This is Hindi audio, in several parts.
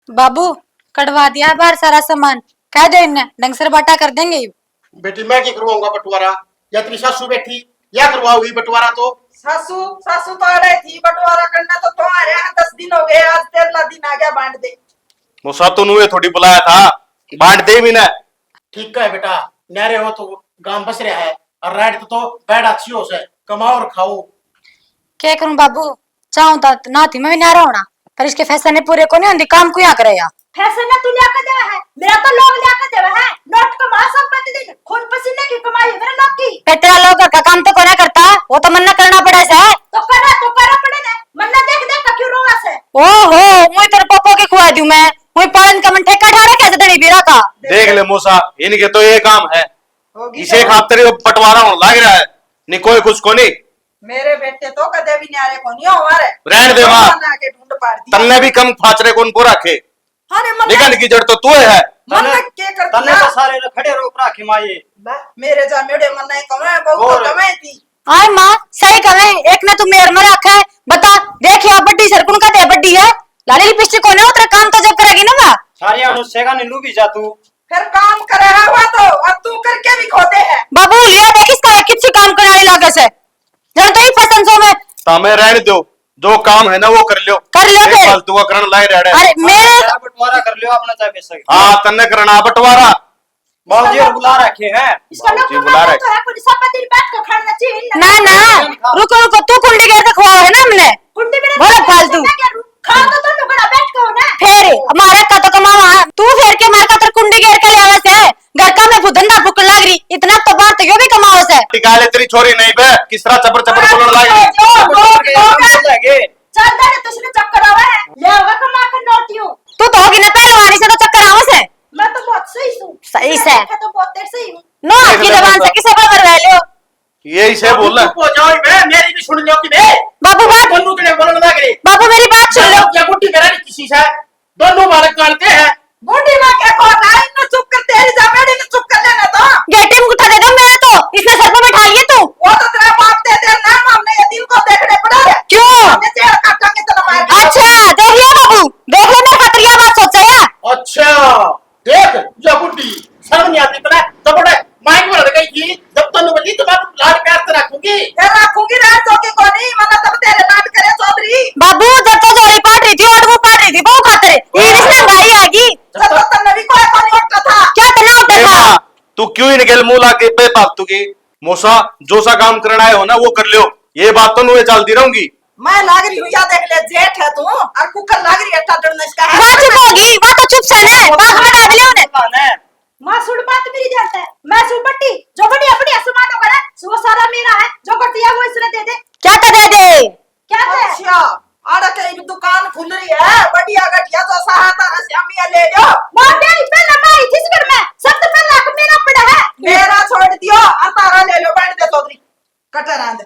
बाबू कटवा दिया बाहर सारा सामान, कह दो इन्हें ढंग से बाटा कर देंगे। बेटी मैं क्या करवाऊंगा बंटवारा, या तेरी सासू बैठी या करवाओगी बंटवारा? तो सासू सासू तो अड़े थी बंटवारा करना तो तुम्हारे यहाँ 10 दिन हो गए, आज 13 दिन आ गया बांट दे। मुसा तो नुए थोड़ी बुलाया था, बांट दे भी ना। ठीक है बेटा, न्यारे हो तो गांव बस रहा है और राइट तो बैठ अच्छी हो से कमाओ और खाओ। क्या करूं बाबू, चाहूं तो नाती में भी न्यारा होना, पर इसके फैसले पूरे को नहीं होंगे, काम को यहाँ करे या फैसला तू लिया कर देवा है, मेरा तो लोग लिया कर देवा है। नोट कमा सब प्रतिदिन खून पसीने की कमाई मेरे लोग की। पेट्रा लोग का काम तो कोना करता, वो तो मन्ना करना पड़े से। तो करा पड़े ना, मन्ना देख देख का क्यों रोवा से। ओहो मुई तेरे पप्पो के खुआ दूं मैं, मुई पालन का मन ठेका ठाड़ा कैसे दड़ी बीरा का। देख ले मूसा, इनके तो ये काम है, इसे खातिर बंटवारा होने लग रहा है, नहीं कोई कुछ को नहीं। मेरे बेटे तो कदे भी न्यारे को नहीं हमारे रहने दे मां, के ढूंढ पाड़ दिया तन्ने भी कम फाचरे को उनको रखे। अरे मन्ना निकल की जड़ तो तू है। मन्ना के कर तन्ने दिया तो सारे खड़े रोक राखे माये। मेरे जा मेरे मन्ना ही कमाए बहुत और- कमाई थी। आय मां सही कहे, एक ने तू मेर में रखा है, बता देख या बड्डी सरकुन का दे बड्डी है, लाली लिपस्टिक कोने उतरे काम तो जब करेगी ना मां। सारी अनुष्ठा का नीलू भी जा तू। फिर काम करे हुआ तो अब तू करके भी खोदे है। बाबू लिया देख इसका किसी काम करने लागे से, जरा तो ही पसंद सो में तमें रहने दो, जो काम है ना वो कर लियो। कर लियो फिर। फालतू का करन लाए रहे। अरे मेरे बंटवारा कर लियो अपना चाहे पैसा। हाँ तन्ने करना बंटवारा। बाबूजी और बुला रखे हैं। इसका लोग जी, बुला कमाता रहे। तो है, कोई सब दिन बैठ कर खाना चाहिए ना ना रुको रुको, तू कुंडी घेर के खुआ है ना हमने, कुंडी में बहुत फालतू। खा तो तुम बड़ा बैठ कर ना। फेर हमारा का तो कमावा है, तू फेर के मार का तर कुंडी घेर के ले आवे से, घर का में धंधा फुकन लाग रही, इतना तो बात यो भी कमाओ से। निकाले तेरी छोरी नहीं बे, किस तरह चपर चपर बोलने लग रही। लगे चल दे तुझने चक्कर आवा है, ले आवा कमा कर नोटियो। तू तो होगी ना पहलवानी से तो चक्कर आवे से। मैं तो बहुत सही हूं, सही से। मैं तो बहुत देर सही हूं। नो आपकी जबान से किसे पर मरवा लियो। यही से बोल रहा चुप हो जाओ बे, मेरी भी सुन लो कि बे बाबू बात, दोनों के बोलने लग रहे। बाबू मेरी बात सुन लो। क्या गुट्टी करा नहीं किसी से, दोनों बालक काटते हैं। बूढ़ी माँ क्या कहो ना, इन्हें चुप कर, तेरी जमेड़ी ने चुप कर लेना तो। गेटे में उठा दे दो मेरा, तो इसने सर पे बैठा लिए तू। वो तो तेरा बाप दे दे नाम, हमने ये दिल को देखने पड़ा है। क्यों? हमने जेल काटेंगे तो मार के। अच्छा देख लिया बाबू, देख ले मेरे खातिर यह बात सोचा या। अच्छा देख जो गुट्टी शर्म नहीं आती पता तो बड़े माइक में लड़ गई थी, जब तनु बली तो बाप लाड प्यार से रखूंगी। फिर रखूंगी रात चौकी को नहीं, मना तब तेरे नाट करे चौधरी। बाबू जब तो जोड़ी पाट रही थी और वो पाट रही थी, वो खातिर ये रिश्ता भाई आएगी। जब तो तन्ने भी कोई नहीं उठता था। क्या तना उठा ए था? मां, तू क्यों ही निकल मुंह लाके बे फालतू की। मूसा जो सा काम करना है हो ना वो कर लियो, ये बात तो नुए चलती रहूंगी। मैं लाग रही हूँ या देख ले, जेठ है तू और कुकर लाग रही है टाटन इसका है। बात चुप होगी, बात तो चुप से ने बात बता दिले उन्हें। मां सुन बात मेरी जानता है, मैं सुबट्टी जो बड़ी अपनी आसमानों का है, वो सारा मेरा है, जो करती है वो इसने दे दे। क्या तो दे दे। क्या है? अच्छा आड़ा के एक दुकान खुल रही है, बढ़िया गठिया तो सहाता रसिया ले लो। मां तेरी पहले मारी थी घर में, सबसे पहले हक मेरा पड़ा है। मेरा छोड़ दियो और तारा ले लो, बैठ दे चौधरी कटर आंद।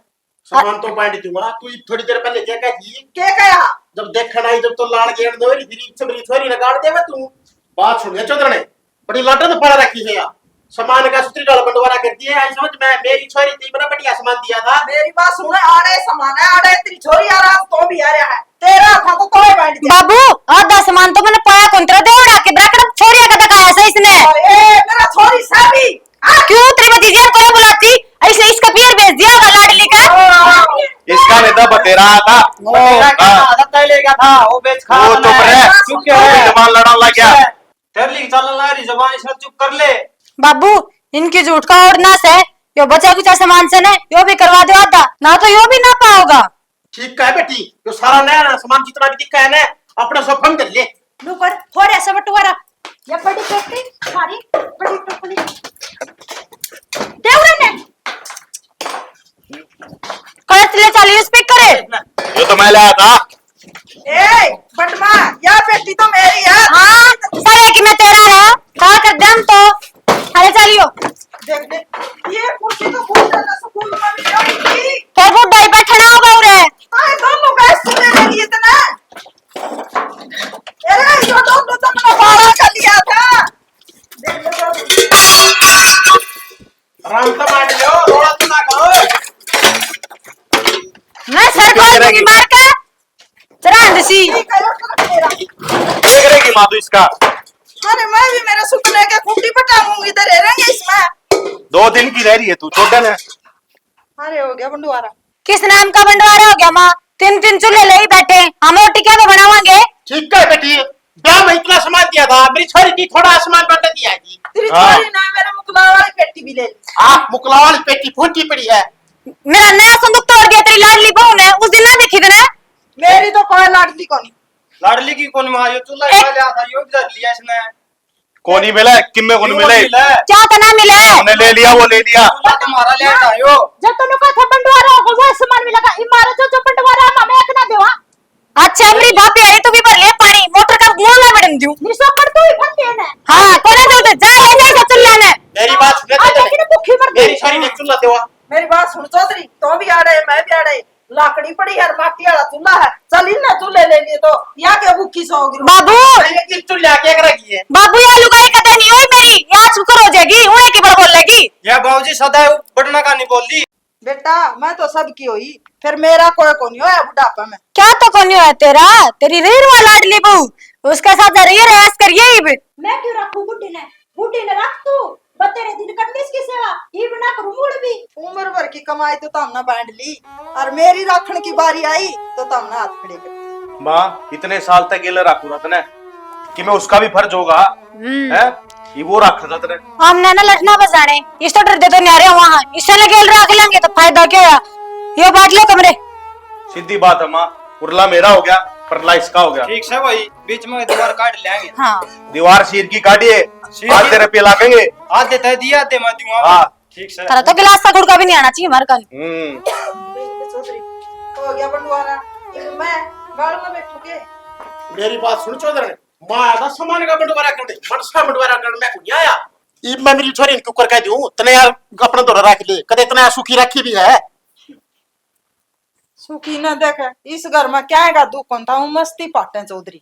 सामान तो बांट दूंगा, तू थोड़ी देर पहले क्या कहती के कहा? जब देखना ही, जब तो लाड़ गेड़ दो री धीरे से मेरी छोरी लगाड़ देवे तू। बात सुन ले चौधरी ने बड़ी लाटन तो पड़ा रखी है यार, सामान का सूत्री डाल बंटवारा करती है। आई समझ में मेरी छोरी थी, बड़ा बढ़िया सामान दिया था। मेरी बात सुन, आड़े समान है, आड़े तेरी छोरी आ रहा तो भी आ रहा है, तेरा था तो कोई बैठ दिया। बाबू आधा सामान तो मैंने पाया कुंतरा दे उड़ा के ब्रैकेट छोरिया का तकाया से इसने। ए मेरा छोरी साबी क्यों तेरी भतीजिया को नहीं बुलाती, ऐसे इसका पियर भेज दिया होगा लाडली का। इसका नेता बतेरा था, तेरा क्या आदत है लेगा था, वो बेच खा वो तो है चुप क्यों है? जबान लड़ा लग गया। तेरे लिए चलने लगा रही जबान, इसने चुप कर ले। बाबू इनकी झूठ का ऑर्डिनेंस है, यो बचा कुछ सामान से ने यो भी करवा दो आधा, ना तो यो भी ना पाओगा। ठीक है बेटी, जो सारा नया सामान जितना भी दिखा है ना अपना सब फंड कर ले। नुकर थोड़े से बटवारा, ये बड़ी पेटी हमारी बड़ी टोकरी देवरे ने करत ले चलिए स्पीकर है। ये तो मैं लाया था। ए बटमा या बेटी तो मेरी है। हाँ सारे कि मैं तेरा है, कहा कर दम तो अरे चलियो। देख दे ये कुर्सी तो बहुत ज्यादा सुकून में मिल जाएगी। फिर वो डाई बैठना होगा उरे। आए दोनों गैस सुने लगी इतना। अरे यो दोनों तो मैंने बाहर कर लिया था। देख लो आराम से बांट लो, रोड़ा तो ना करो। मैं सर को दूंगी मार के चरांद सी। ठीक है, यो तो रख मेरा। देख रही की माँ दू इसका। अरे मैं भी मेरे सुपने के खूंटी पर टांगूंगी, इधर रहेंगे इसमें। 2 दिन की रह रही है तू, छोटा ने। अरे हो गया बंडवारा। किस नाम का बंटवारा हो गया माँ? 3 चूल्हे ले ही बैठे, हम रोटी क्या में बनावांगे? ठीक है बेटी, ब्याह में इतना सामान दिया था, मेरी छोरी की थोड़ा सामान बंट दिया है जी। तेरी हाँ। छोरी ना मेरे मुकला वाली पेटी भी ले ली। आप मुकला वाली पेटी फूटी पड़ी है। मेरा नया संदूक तोड़ दिया तेरी लाडली बहू ने, उस दिन ना देखी थी ना? मेरी तो कोई लाडली को नहीं। लाडली की कौन माँ, यो चूल्हा एक- खा लिया था, यो भी लिया इसने। कोनी मिला किम्मे कोनी मिले, क्या तो ना मिले? हमने ले लिया, वो ले लिया। चूल्हा तुम्हारा ले था यो। जब तूने कहा था बंटवारा होगा वो सामान मिलेगा, इमारत जो बंटवारा है मैं एक ना देवा। अच्छा मेरी भाभी आई तू भी भर ले पानी, मोटर का मुंह ना बड़न दूं। निशा कर तू ही भरते हैं ना। हाँ कोने दो तो जा ले जा चुल्ला ने। मेरी बात सुने आज तो लेकिन भूखी मर मेरी छोरी ने चूल्हा देवा। मेरी बात सुन चौधरी, तो भी आ रहे मैं भी आ रहे। लाकड़ी पड़ी है, माटी वाला चूल्हा है, चल इन ना चूल्हे ले लिए तो यहाँ के भूखी सोगी। बाबू ये चूल्हा क्या करेगी है? बाबू ये लुगाई कदे नहीं हुई मेरी, यहाँ शुक्र हो जाएगी, उन्हें की बोल लेगी। ये बाबूजी सदा बढ़ना का नहीं बोल दी। बेटा मैं तो सबकी हुई, फिर मेरा कोई को नहीं होया बुढ़ापा में। क्या तो कौन है तेरा? तेरी रीरवा लाडली बहू, उसके साथ जा रही है, रेस करिए इब। मैं क्यों रखूं बुड्ढी ने रख तू। बतेरे दिन करनी इसकी सेवा, ये बना करूं मुड़ भी। उम्र भर की कमाई तो तुमने बांट ली, और मेरी राखण की बारी आई तो तुमने हाथ खड़े कर। माँ इतने साल तक ये रखू रहा तने कि मैं उसका भी फर्ज होगा है, ये वो रख रहा तने। हमने ना लटना बजाने, इस तो डर दे तो न्यारे वहां, इससे लगे रख लेंगे तो फायदा क्या है? ये बांट लो कमरे। सीधी बात है माँ, उरला मेरा हो गया, परला इसका हो गया। ठीक से भाई, बीच में दीवार काट लेंगे। हाँ दीवार शीर की काटिए, आज तेरे पे लागेंगे। आज देता है दिया दे मैं दूंगा। हाँ। ठीक से। तारा तो गिलास का गुड़का भी नहीं आना चाहिए हमारे कल। चौधरी हो गया बंटवारा, मैं गाड़ में बैठू के। मेरी बात सुन चौधरी, माँ का सामान का बंटवारा कर दे, मनसा बंटवारा कर मैं नहीं आया। ई मैं मेरी छोरी को कर कह दूं, तने यार अपना दौरा रख ले, कदे इतना सुखी रखी भी है। सुखी न देखे इस घर में क्या है दुख होता हूँ, मस्ती पाटे चौधरी।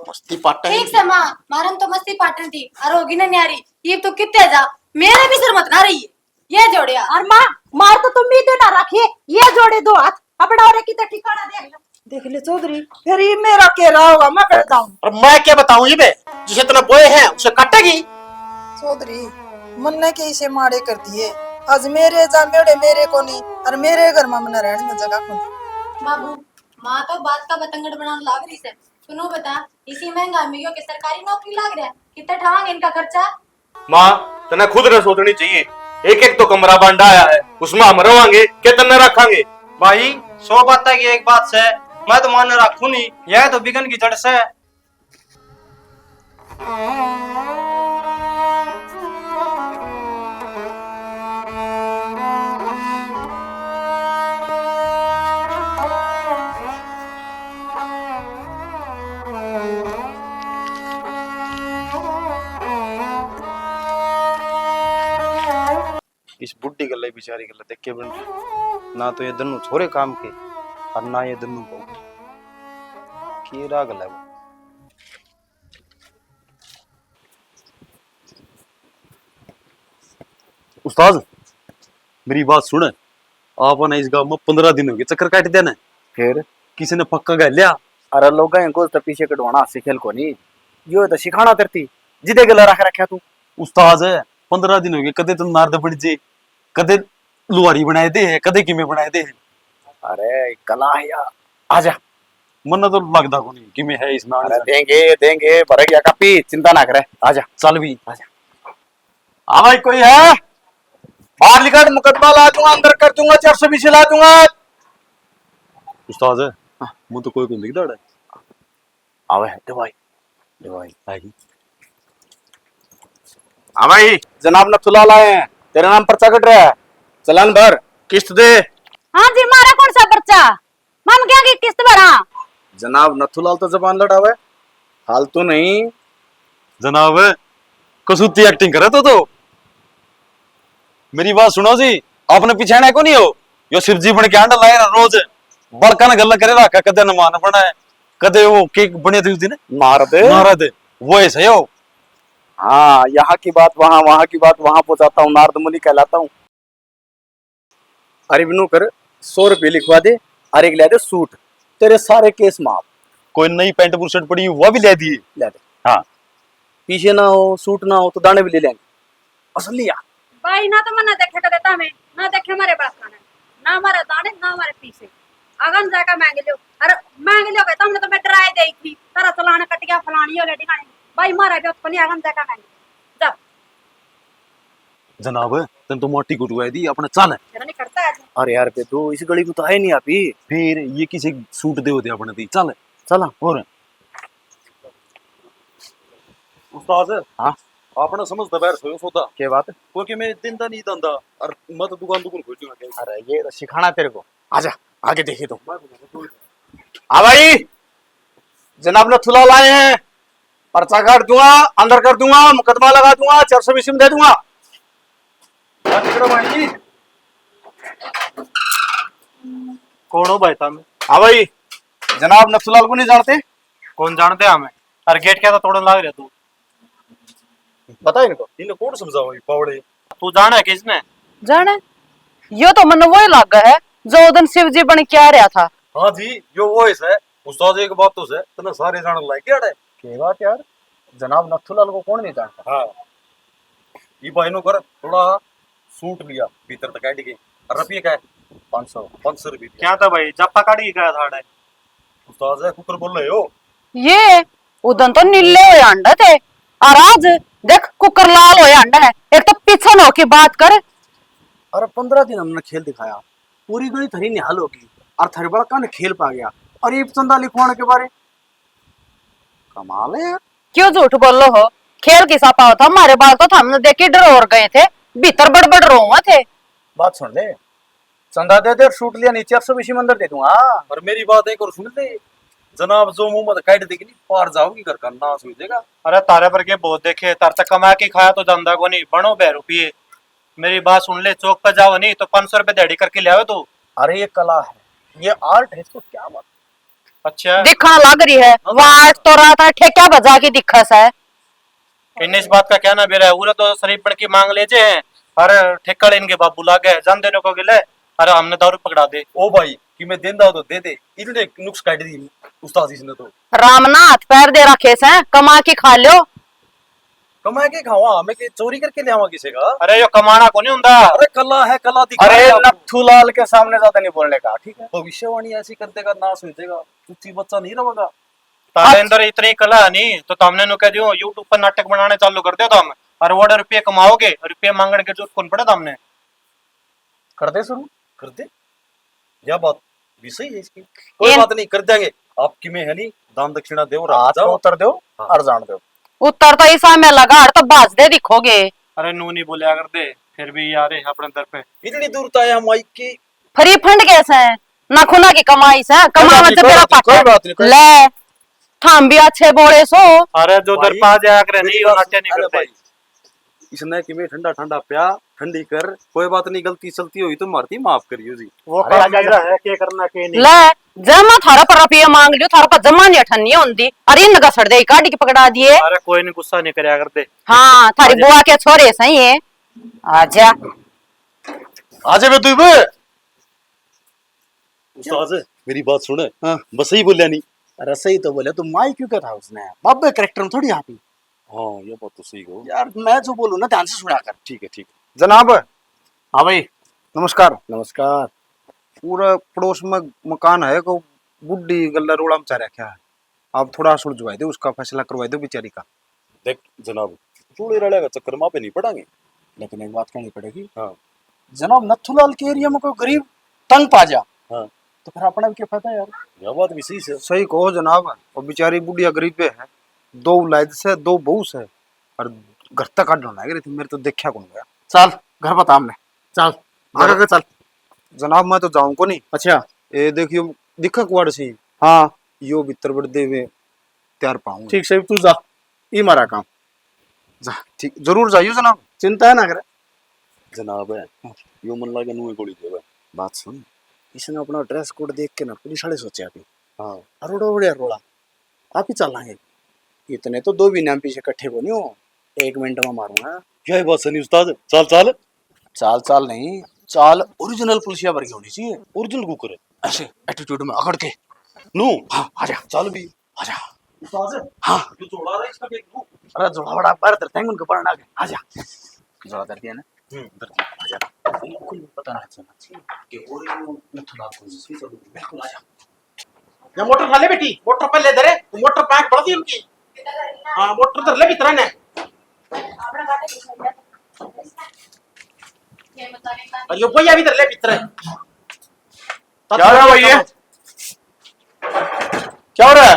मस्ती पाटे ठीक से माँ, मारन तो मस्ती पाटन थी, और होगी ना न्यारी, ये तो कितने जा, मेरे भी सिर मत ना रही है, ये जोड़िया। और माँ मार तो तुम भी देना रखिए, ये जोड़े दो हाथ अपना और की ठिकाना देख लो। देख ले चौधरी, फिर ये मेरा केरा होगा, मैं करता हूँ। और मैं क्या बताऊं ये बे, जिसे इतना बोए हैं उसे काटेगी। चौधरी मन ने के इसे मारे कर दिए, आज मेरे जा मेरे को नहीं, और मेरे घर में मन रहने में जगह को नहीं। बाबू माँ तो बात का बतंगड़ बनाने लाग रही है, सुनो बता, इसी महंगा में के सरकारी नौकरी लाग रहा है, कितना ठावांगे इनका खर्चा? माँ तने खुद न सोचनी चाहिए, एक एक तो कमरा बांधा आया है, उसमें हम रवांगे क्या तन्ने रखांगे? भाई 100 बात की एक बात से मैं तो मान रखू नहीं, यह तो बिगन की जड़ से। इस बुढ़ी गल्ले बेचारी गल्ले देख के बन रही, ना तो ये दोनों छोरे काम के और ना ये दोनों बहू की राग है वो। उस्ताद मेरी बात सुने, आपने इस गांव में 15 दिन हो गए चक्कर काट देना, फिर किसी ने पक्का गल लिया? अरे लोग को तो पीछे कटवाना सिखेल को नहीं, यो तो सिखाना करती जिदे गला रख रखा तू। उस्ताद 15 दिन हो गए, कदे तो नारद बन जे, कदे लुहारी बनाए दे है, कदे किमें बनाए दे है। अरे कला है यार, आजा। मन तो लगता को नहीं कि मैं है इसमें। अरे देंगे देंगे भर गया कापी, चिंता ना करे, आजा। चल भी आजा। हाँ भाई कोई है? बाहर निकल, मुकदमा ला दूंगा, अंदर कर दूंगा, 420 ला दूंगा। उस्ताद मुझे तो कोई को दिखता है। आवे दवाई दवाई आई हाँ भाई जनाब नथुला लाए हैं, तेरे नाम पर्चा कट रहा है, चलान भर। किस्त दे। हाँ जी मारा कौन सा पर्चा? हम क्या की किस्त भरा? जनाब नथुलाल तो जबान लड़ा हुआ है, हाल तो नहीं। जनाब कसूती एक्टिंग करे तो मेरी बात सुनो जी, आपने पिछाने को नहीं हो, यो शिव जी बन के आंडा लाए रोज बड़का ने गल्ला करे रखा, कदे न मान बना है, कदे वो केक बने थे उस दिन मार दे मारा दे, वो ऐसे हो। हाँ, यहाँ की बात वहाँ, वहाँ की बात वहाँ पहुंचाता हूँ, नारद मुनि कहलाता हूँ। अरे बिनू कर 100 रुपये लिखवा दे, और एक ले दे सूट, तेरे सारे केस माफ। कोई नई पैंट बुशर्ट पड़ी वो भी ले दिए। ले दे। हाँ पीछे ना हो सूट ना हो तो दाने भी ले लेंगे असली लिया भाई ना तो मना देखे कर देता मैं ना देखे हमारे बात खाना ना हमारे दाने ना हमारे पीछे अगन जाकर मांग लियो अरे मांग लियो कहता हमने तो मैं डराए दे थी तारा चलाना कट गया फलानी हो लेटी खानी भाई मारा भी अपनी अगन जाकर मांग जा जनाब तुम तो मोटी गुटुआ दी अपने चल जरा नहीं करता है अरे यार पे तो इस गली में तो है नहीं आप ही फिर ये किसी सूट दे होते अपने दी चल चला और उस्ताद हाँ आपने समझ दबार सोयो सोता क्या बात है क्योंकि मैं दिन दा नहीं दंदा और मत दुकान दुकान खोल दूंगा अरे ये तो सिखाना तेरे को आजा आगे देखे तो हाँ भाई जनाब ने थुला लाए हैं पर्चा काट दूंगा अंदर कर दूंगा मुकदमा लगा दूंगा 420 में दे दूंगा कौन हो भाई तुम? हाँ भाई जनाब नक्सलाल को नहीं जानते कौन जानते हमें? अरे गेट क्या था तोड़न लाग रहे तू? बता इनको इन्हें कौन समझाओ पावड़े तू जाना है किसने? जाने यो तो मन वही लग है जो उदन शिव जी बन क्या रहा था। हाँ जी जो वॉइस है उस्ताद एक बात तो है तना सारे जान लायक क्या है क्या बात यार जनाब नथुलाल को कौन नहीं जानता हाँ ये भाई नो कर थोड़ा सूट लिया भीतर तक ऐड गई रुपये का है 500 रुपये क्या था भाई जप्पा काटी गया था अड़े। उस्ताद है कुकर बोल रहे हो ये उदन तो नीले हुए अंडा थे और आज देख कुकर लाल हुए अंडा है। एक तो पीछे न होके बात कर। अरे 15 दिन हमने खेल दिखाया पूरी गली थरी निहाल होगी और थरी बड़ा कान खेल पा गया और ये चंदा लिखवाने के बारे कमाल है यार क्यों झूठ बोल हो? खेल किसा पाओ था हमारे बाल तो हमने देख के डर और गए थे भीतर बड़बड़ रोआ थे। बात सुन ले चंदा दे दे और शूट लिया नीचे 420 में अंदर दे दूंगा और मेरी बात एक और सुन ले जनाब जो मुंह मत काट देगी नहीं पार जाओगी घर का नाश हो जाएगा। अरे तारे पर के बहुत देखे तार तक कमा के खाया तो धंधा को नहीं बनो 2 रुपये। मेरी बात सुन ले चौक पर जाओ नहीं तो 500 रुपये दिहाड़ी करके ले आओ तू। अरे ये कला है ये आर्ट है इसको क्या बात अच्छा दिखा लग रही है वाट तो रहा था ठेका बजा के दिखस है। इन्हें इस बात का क्या ना बेरा है उरे तो शरीफ बन की मांग ले जे हैं अरे ठेका इनके बाबू लागे जान देने को गिले अरे हमने दारू पकड़ा दे। ओ भाई कि मैं देंदा तो दे दे इतने नुक्स काट दी उस्ताद जी ने तो रामना हाथ पैर दे रखे से कमा के खा लो। कमा के खावा हमें के चोरी करके ले आवा किसी का। अरे यो कमाना को नहीं हुंदा। अरे कला है कला दिखा अरे नथुलाल के सामने ज्यादा नहीं बोलने का ठीक है भविष्यवाणी ऐसी करते का नाश हो जाएगा तुझी बच्चा नहीं रहेगा। तारे अंदर इतनी कला नहीं तो तुमने नु कह दियो यूट्यूब पर नाटक बनाने चालू कर दे तो हम और वो रुपये कमाओगे रुपये मांगने के जरूरत कौन पड़े तुमने? कर दे शुरू कर दे यह बात भी सही है इसकी कोई बात नहीं कर देंगे आपकी में है नहीं दान दक्षिणा दो हाथ को उतर दो और जान दो उत्तर तो ईसा में लगा तो बाज दे दिखोगे। अरे नू नहीं बोलिया कर दे फिर भी यार अपने दर पे इतनी दूर तय हम माइक की फ्री फंड कैसे है ना खुना की कमाई से कमा में तेरा कोई बात पाटा ले थाम भी अच्छे बोले सो। अरे जो दर पा जाया करे नहीं वो नाट्य नहीं अरे करते। भाई इसने कि मैं ठंडा ठंडा प्या ठंडी कर कोई बात नहीं गलती चलती हुई तो मारती माफ करियो जी। वो कहा जा रहा है के करना के नहीं। ले जमा थारा पर रुपया मांग लियो थारा पर जमा नहीं अठन्नी होंदी अरे इन गसड़ दे काटी के पकड़ा दिए। अरे कोई नहीं गुस्सा नहीं करया करते। हाँ थारी बुआ के छोरे सही है आजा आजे बे तू बे उस्ताद मेरी बात सुन हाँ। बस सही बोलिया नहीं। अरे सही तो बोले तो माई क्यों क्या था उसने बाबे कैरेक्टर में थोड़ी हाथी हाँ ये बात तो सही हो यार मैं जो बोलूं ना ध्यान से सुना कर ठीक है ठीक जनाब हाँ भाई नमस्कार नमस्कार पूरा पड़ोस में मकान है को बुढ़ी गल्ला रोड़ा में चाह रखा है आप थोड़ा सुलझवा दो उसका फैसला करवा दो बेचारी का। देख जनाब चूड़े रड़े का चक्कर माँ पे नहीं पड़ांगे लेकिन एक बात कहनी पड़ेगी हाँ जनाब नथुलाल के एरिया में कोई गरीब तंग पा जा हाँ तो फिर अपना भी क्या फायदा यार। यह बात भी सही है। सही कहो जनाब और बेचारी बुढ़िया गरीब पे है 2 लाइद से 2 बहू से और घर तक काट लग रही थी मेरे तो देखा कौन गया। चल घर बता हमने चल आगे चल जनाब मैं तो जाऊं को नहीं। अच्छा ये देखियो दिखा कुआड़ सी हाँ यो भीतर बड़दे हुए तैयार पाऊंगा। ठीक सही तू जा ई मारा काम जा ठीक जरूर जाइयो जनाब चिंता है ना करे जनाब है यो मन लागे नुए गोली देवे। बात सुन इसने अपना ड्रेस कोड देख के ना पुलिस वाले सोचे अभी हाँ अरोड़ा उड़िया रोड़ा आप ही चलाएंगे इतने तो 2 भी नाम पीछे इकट्ठे को नहीं हो 1 मिनट में मारूंगा। क्या बात सनी उस्ताद चाल चाल चाल चाल नहीं चाल ओरिजिनल पुलिसिया वर्गी होनी चाहिए ओरिजिनल कुकर है ऐसे एटीट्यूड में अकड़ के नू हाँ आजा चाल भी आजा उस्ताद हाँ तू जोड़ा रहा है इसका एक नू अरे जोड़ा बड़ा पैर धरते हैं उनको पढ़ना आगे आ जा जोड़ा धर दिया ना धर दिया आ जा बिल्कुल पता नहीं चलना कि वो नथुला को सी सब बिल्कुल आ जा ये मोटर उठा ले बेटी, मोटर पर ले धरे, मोटर पैक बढ़ दी उनकी। हाँ मोटर धर ले भीतर ने। और ये भैया भी धर ले भीतर। क्या हो रहा है भैया? क्या हो रहा है?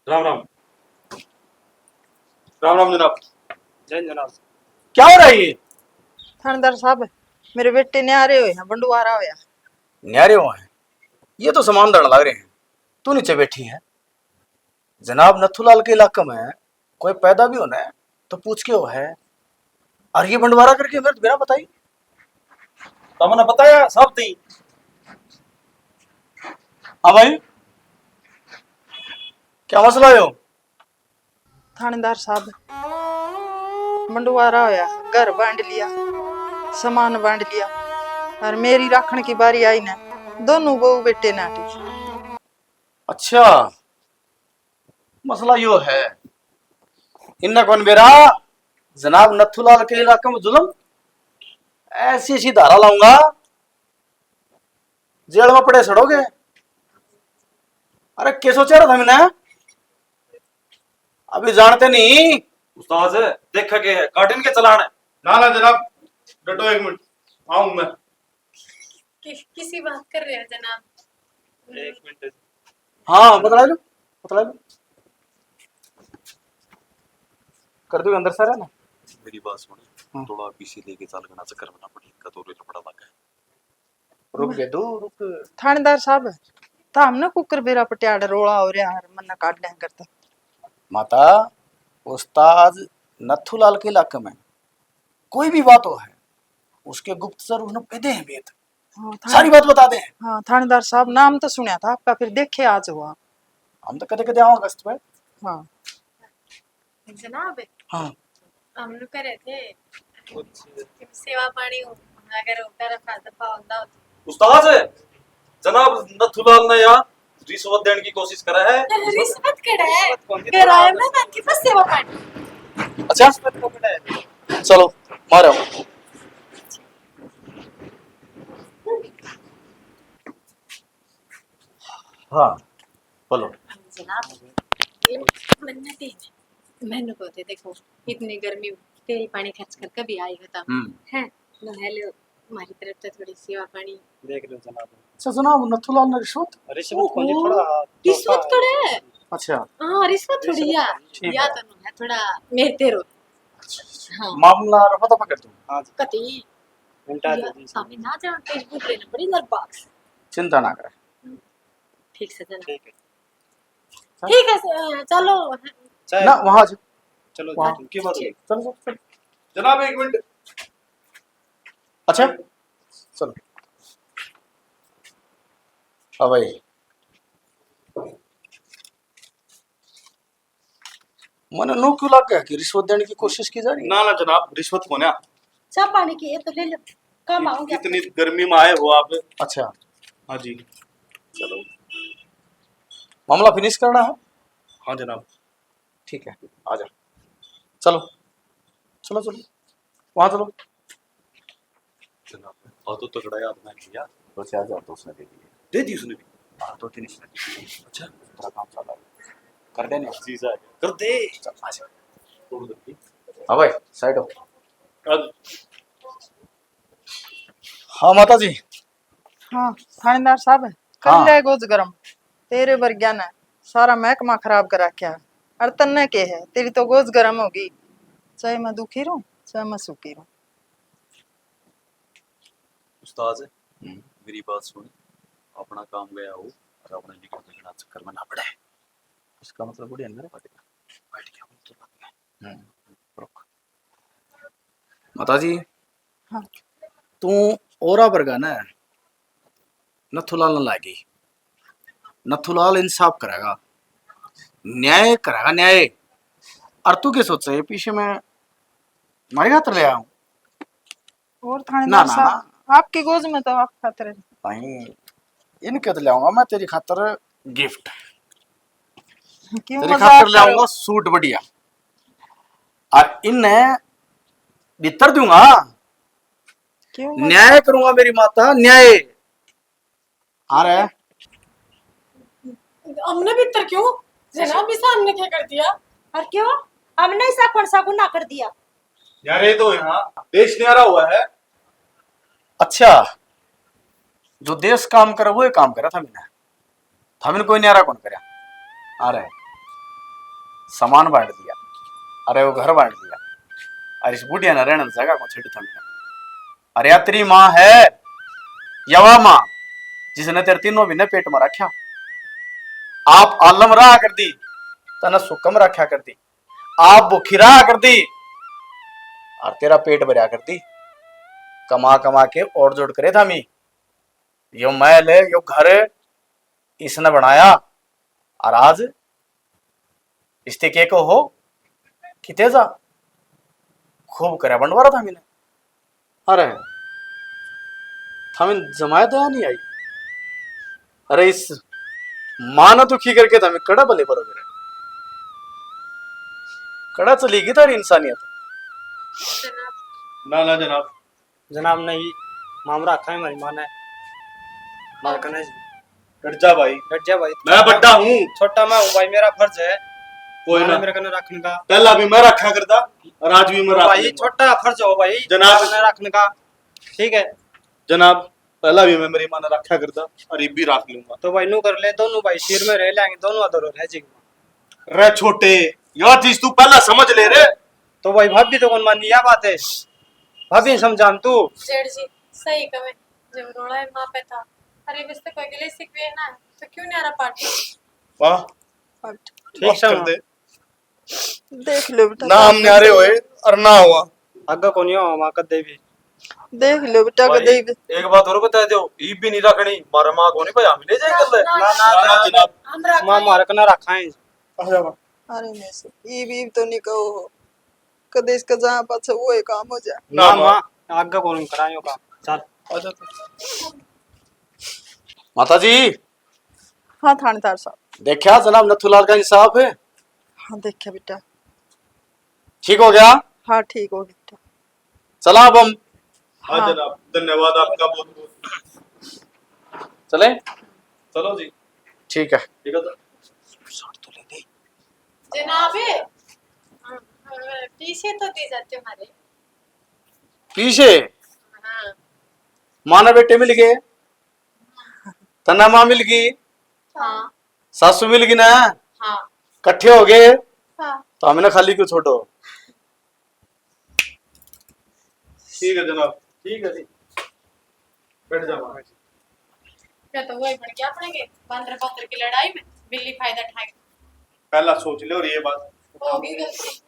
राम राम राम राम जनाब। जय जनाब। क्या हो रहा है ये? थानेदार साहब मेरे बेटे ने आ रहे हुए हैं बंडुआरा होया न्यारे हुए हैं ये तो सामान दड़ लग रहे हैं तू नीचे बैठी है जनाब नथुलाल के इलाके में कोई पैदा भी होना है तो पूछ के वो है और ये बंटवारा करके मेरे बिना बताई तो मैंने बताया सब थी। हाँ भाई क्या मसला है हो थानेदार साहब बंडुआरा होया घर बांट लिया सामान बांट लिया और मेरी राखण की बारी आई ना दोनों बहू बेटे नाटी अच्छा मसला यो है इन्ना कौन बेरा जनाब नथुलाल के इलाके में जुल्म ऐसी ऐसी धारा लाऊंगा जेल में पड़े सड़ोगे अरे क्या सोचा रहा था मैंने अभी जानते नहीं उस्ताद देखा के काटिन के चलान है ना ना जनाब डटो एक मिनट आऊं मैं। किसी बात कर रहे हैं जनाब? एक मिनट। हाँ बतला लो कर दो अंदर से ना मेरी बात सुन थोड़ा पीछे लेके चल गना चक्कर में ना पड़ी का तो रेल पड़ा लगा है रुक गए रुक थानेदार साहब था हमने कुकर बेरा पटियाड़ रोला हो रहा है मन्ना काट दें करता माता उस्ताद नथुलाल के इलाके में कोई भी बात हो है उसके गुप्तचर उसने पैदे हैं वेद हाँ, सारी बात बता दे हाँ थानेदार साहब नाम तो सुना था आपका फिर देखे आज हुआ हम तो कदे कदे आओ अगस्त में हाँ जनाब हाँ हम लोग कर रहे थे सेवा पानी अगर होता रखा दफा होता उस्ताद जनाब नथुलाल ने यहाँ रिश्वत देने की कोशिश करा है। रिश्वत कराए मैं आपके पास सेवा पानी अच्छा चलो मारो हाँ बोलो जनाब मन्ना दे मैंने कहते देखो इतनी गर्मी तेल पानी खर्च कर कभी आएगा तब है नहले हमारी तरफ से थोड़ी सेवा पानी देख लो जनाब। अच्छा जनाब नथुलाल ने रिश्वत रिश्वत को नहीं थोड़ा रिश्वत थोड़ा है अच्छा हाँ रिश्वत थोड़ी या तो है थोड़ा मेरे रो हाँ मामला रफा दफा कर दो कति मिनटा दे दी। हमें ना जान फेसबुक लेना पड़ी नर बॉक्स चिंता ना करे ठीक से जनाब ठीक है ठीक है चलो चाहे ना वहां जा चलो वहाँ। की बात है। चलो जनाब एक मिनट। अच्छा चलो हाँ भाई मैंने नो क्यों लग गया कि रिश्वत देने की कोशिश की जा रही है ना ना जनाब रिश्वत को ना चाय पानी की है तो ले लो कम आऊंगी इतनी गर्मी में आए हो आप। अच्छा हाँ जी चलो मामला फिनिश करना है हाँ जनाब। ठीक है आ जा चलो चलो चलो वहां चलो जनाब और तो तगड़ा याद मैं किया 2000 तो उसने दे दिए दे दी उसने भी। हाँ 2-3 इसने दे दिए अच्छा तेरा काम चल रहा है कर देने चीज आ गया कर दे चल आ जा छोड़ दे हाँ भाई साइड हो अब हाँ माता जी हाँ थानेदार साहब कर हाँ। ले गोज गरम तेरे बर ज्ञान है सारा महकमा खराब करा क्या और तन्ने के है तेरी तो गोज गरम होगी चाहे मैं दुखी रहूं चाहे मैं सुखी रहूं उस्ताद मेरी बात सुन अपना काम गया हो और अपने निकल निकलना चक्कर में ना पड़े इसका मतलब बड़ी अंदर बैठ गया हम तो बात में रुक माता जी हाँ तू ओरा बरगा ना नथुलाल न लागी नथुलाल इंसाफ करेगा न्याय करेगा न्याय और तू क्या सोच रहे पीछे में मारे खातर ले आया हूँ और ना थानेदार ना साहब आपकी गोज में तो आप खाते रहे नहीं इनके तो ले आऊंगा मैं तेरी खातर गिफ्ट क्यों तेरे मजाक खातर कर ले रहे हो? आऊंगा सूट बढ़िया और इन्हें भीतर दूंगा। क्यों मजाक- न्याय करूंगा मेरी माता, न्याय। अरे हमने भीतर क्यों? जनाब इसे हमने क्या कर दिया? और क्यों? हमने ऐसा कौन सा गुनाह कर दिया? यार ये तो यहाँ देश न्यारा हुआ है। अच्छा, जो देश काम करे वो ही काम करा था मैंने। था कोई न्यारा कौन करया। अरे सामान बांट दिया, अरे वो घर बांट दिया, अरे इस बुढ़िया ने रहने जगह को छेड़ी था मैंने। अरे या तेरी माँ है यवा माँ जिसने तेरे तीनों महीने पेट में रखा। आप आलम रहा कर दी, तना सुकम रखा कर दी, आप भूखी रहा कर दी और तेरा पेट भरा कर दी। कमा कमा के और जोड़ करे था मी। यो महल है, यो घर है, इसने बनाया और आज इसते के को हो कि तेजा खूब करे बंटवारा था मैंने। अरे हमें जमाया तो नहीं आई। अरे इस मान दुखी करके था मैं कड़ा बले बरोबर है। कड़ा चलेगी तारी इंसानियत। जनाब ना ना जनाब, जनाब नहीं, मामला रखा है हमारी माँ ने। मारकन है जी। हट जा भाई, हट जा भाई। मैं बड्डा हूँ। छोटा मैं हूँ भाई, मेरा फर्ज है कोई माँ ने ना, मेरे कने रखने का। पहला भी मैं रखा करता और आज भी मैं रख भाई लूंगा। छोटा फर्ज हो भाई जनाब। माँ ने रखने का, ठीक है? जनाब पहला भी मैं मेरी माँ ने रखा करता और ये भी रख लूंगा। तो भाई नू कर ले, दोनों भाई सिर में रह लेंगे, दोनों अधर रह जाएंगे। रे छोटे, यह चीज तू पहला समझ ले रे। तो भाई भाभी तो कौन मानी यह बात है? भाभी समझान तू। जेठ जी सही कहे, जब रोड़ा है माँ पे था। अरे बिस्ते कोई गिले सिकवे ना तो क्यों नहीं आ रहा पार्टी? वाह, ठीक ठीक कर दे। देख लो बेटा, ना हम न्यारे होए और ना हुआ। आगे को नहीं हो माँ कदे भी। देख लो बेटा भाई, कदे भी। एक बात और बता दो, ईब भी नहीं रखनी, मारा माँ को नहीं भाई हम ले जाए कर ले। ना जनाब, हम रखा माँ मार के ना रखा है। आ जा बा। अरे नहीं सो ईब तो नहीं कहो हो, कदे इसका जहाँ पास वो ही काम हो जाए। ना ना माँ आगे को नहीं करायो काम। चल आ जा तू। माता जी हाँ थानेदार साहब। देखा जनाब नथुलाल का इंसाफ है, हाँ देखा बेटा, ठीक हो गया। हाँ ठीक हो बेटा। चला अब हम हाँ जनाब, धन्यवाद आपका बहुत बहुत। चले। चलो जी, ठीक है। ठीक है तो। जनाब पीछे तो दे जाते हमारे। पीछे हाँ माँ ना बेटे मिल गए, तना माँ मिल गई, हाँ सासू मिल गई ना, हाँ कट्ठे हो गए हाँ। तो हमें ना खाली क्यों छोड़ो। ठीक है जनाब, ठीक है जी, बैठ जा माँ। क्या तो वही बढ़ गया अपने के बंदर बंदर की लड़ाई में बिल्ली फायदा उठाएगी। पहला सोच ले और ये बात होगी गलती।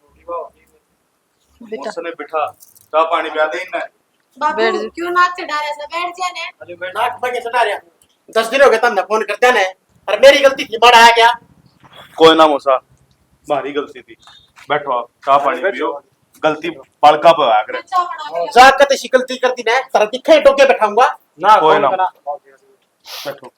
बेटा उसने बिठा चाह पानी पिला दे इन्हें। बैठ बाबू जा। क्यों नाक चढ़ा रहा था? बैठ जाने। नाक बगे चढ़ा रहा 10 दिन हो गए तुमने फोन करते ने और मेरी गलती थी, बड़ा आया क्या? कोई ना मूसा, हमारी गलती थी। बैठो आप, चाह पानी पियो। गलती बड़का पे आया करे। चाय बना के जाकर तो शिकलती करती ना, तेरा दिखे टोके बैठाऊंगा। ना कोई कौन ना। करा। बैठो।